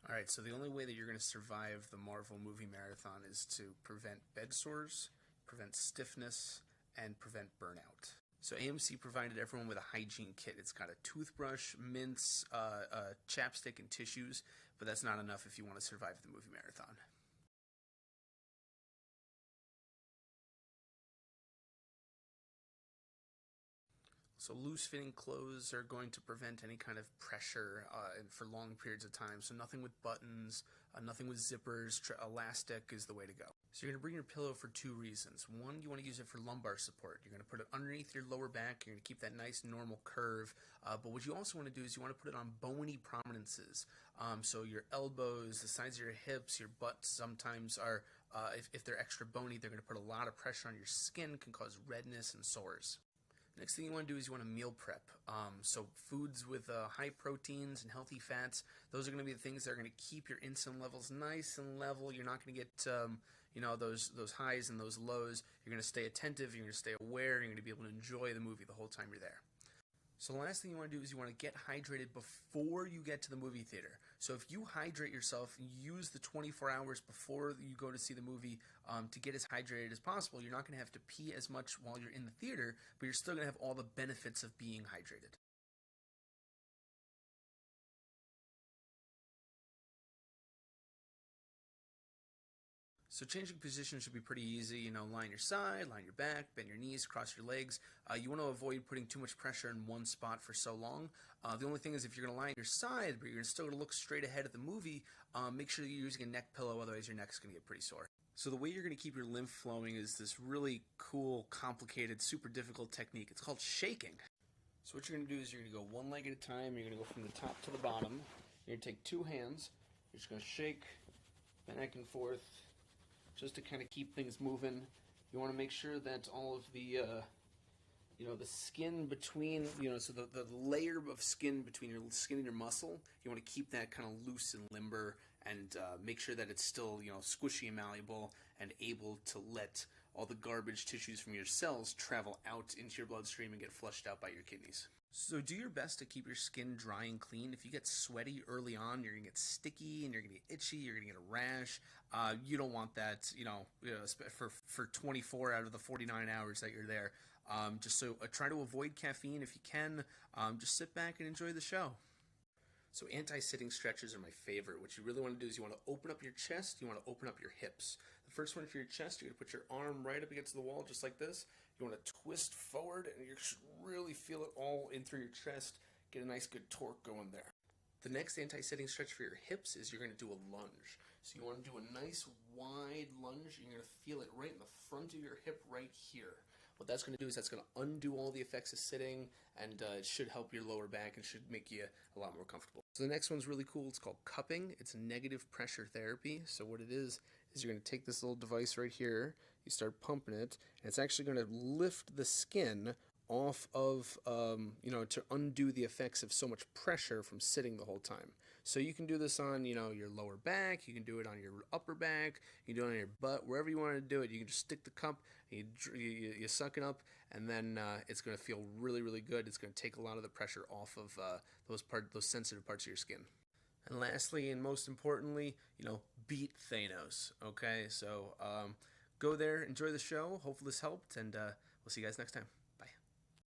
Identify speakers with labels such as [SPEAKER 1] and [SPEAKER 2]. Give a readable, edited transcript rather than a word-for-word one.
[SPEAKER 1] Alright, so the only way that you're going to survive the Marvel movie marathon is to prevent bed sores, prevent stiffness, and prevent burnout. So AMC provided everyone with a hygiene kit. It's got a toothbrush, mints, chapstick, and tissues, but that's not enough if you want to survive the movie marathon. So loose-fitting clothes are going to prevent any kind of pressure for long periods of time. So nothing with buttons, nothing with zippers. Elastic is the way to go. So you're going to bring your pillow for two reasons. One, you want to use it for lumbar support. You're going to put it underneath your lower back. You're going to keep that nice normal curve. But what you also want to do is you want to put it on bony prominences. So your elbows, the sides of your hips, your butts sometimes are, if they're extra bony, they're going to put a lot of pressure on your skin, can cause redness and sores. Next thing you want to do is you want to meal prep. So foods with high proteins and healthy fats, those are going to be the things that are going to keep your insulin levels nice and level. You're not going to get those highs and those lows. You're going to stay attentive, you're going to stay aware, you're going to be able to enjoy the movie the whole time you're there. So the last thing you want to do is you want to get hydrated before you get to the movie theater. So if you hydrate yourself, use the 24 hours before you go to see the movie to get as hydrated as possible. You're not going to have to pee as much while you're in the theater, but you're still going to have all the benefits of being hydrated. So changing position should be pretty easy. Lie on your side, lie on your back, bend your knees, cross your legs. You want to avoid putting too much pressure in one spot for so long. The only thing is if you're going to lie on your side, but you're still going to look straight ahead at the movie, make sure that you're using a neck pillow, otherwise your neck's going to get pretty sore. So the way you're going to keep your lymph flowing is this really cool, complicated, super difficult technique. It's called shaking. So what you're going to do is you're going to go one leg at a time. You're going to go from the top to the bottom. You're going to take two hands. You're just going to shake back and forth, just to kind of keep things moving. You want to make sure that all of the skin between, so the layer of skin between your skin and your muscle, you want to keep that kind of loose and limber, and make sure that it's still, squishy and malleable and able to let all the garbage tissues from your cells travel out into your bloodstream and get flushed out by your kidneys. So do your best to keep your skin dry and clean. If you get sweaty early on, you're going to get sticky and you're going to get itchy, you're going to get a rash. You don't want that, for 24 out of the 49 hours that you're there. Try to avoid caffeine if you can. Just sit back and enjoy the show. So anti-sitting stretches are my favorite. What you really want to do is you want to open up your chest, you want to open up your hips. The first one for your chest, you're going to put your arm right up against the wall just like this. You want to twist forward and you should really feel it all in through your chest. Get a nice good torque going there. The next anti-sitting stretch for your hips is you're going to do a lunge. So you want to do a nice wide lunge. You're going to feel it right in the front of your hip right here. What that's going to do is that's going to undo all the effects of sitting, and it should help your lower back and should make you a lot more comfortable. So the next one's really cool. It's called cupping. It's negative pressure therapy. So what it is you're going to take this little device right here, you start pumping it, and it's actually going to lift the skin off of, to undo the effects of so much pressure from sitting the whole time. So you can do this on, your lower back, you can do it on your upper back, you can do it on your butt, wherever you want to do it. You can just stick the cup, you suck it up, and then it's going to feel really, really good. It's going to take a lot of the pressure off of those sensitive parts of your skin. And lastly, and most importantly, beat Thanos. Okay, so go there, enjoy the show. Hopefully this helped, and we'll see you guys next time.